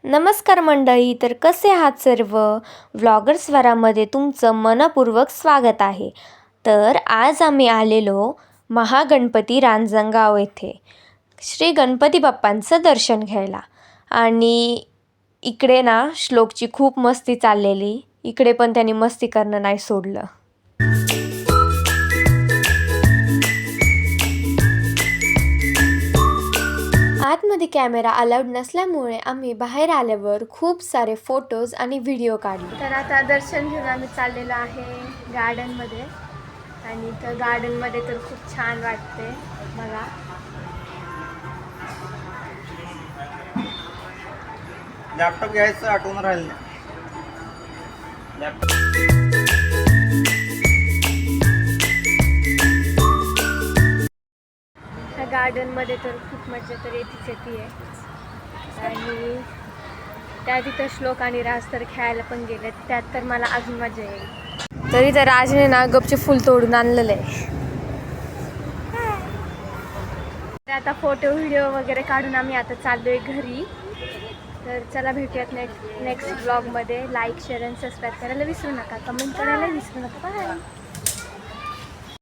नमस्कार मंडळी, तर कसे आहात सर्व. व्लॉगर स्वरामध्ये तुमचं मनपूर्वक स्वागत आहे. तर आज आम्ही आलेलो महागणपती रांजणगाव येथे श्री गणपती बाप्पांचं दर्शन घ्यायला. आणि इकडे ना श्लोकची खूप मस्ती चाललेली, इकडे पण त्यांनी मस्ती करणं नाही सोडलं. आतमध्ये कॅमेरा अलाउड नसल्यामुळे आम्ही बाहेर आल्यावर खूप सारे फोटोज आणि व्हिडिओ काढले. तर आता दर्शन घेऊन आम्ही चाललेलो आहे गार्डनमध्ये. आणि तर गार्डनमध्ये तर खूप छान वाटते मला. लॅपटॉप घ्यायचं आठवून राहिलं. ह्या गार्डनमध्ये तर खूप मजा तर येते. आणि त्या तिथं श्लोक आणि राज तर खेळायला पण गेले, त्यात तर मला अजून मजा येईल. तरी तर राजने ना गपचे फुल तोडून आणलेलं आहे. आता फोटो व्हिडिओ वगैरे काढून आम्ही आता चाललोय घरी. तर चला भेटूयात नेक्स्ट ब्लॉगमध्ये. लाईक शेअर आणि सबस्क्राईब करायला विसरू नका, कमेंट करायला विसरू नका. बाय.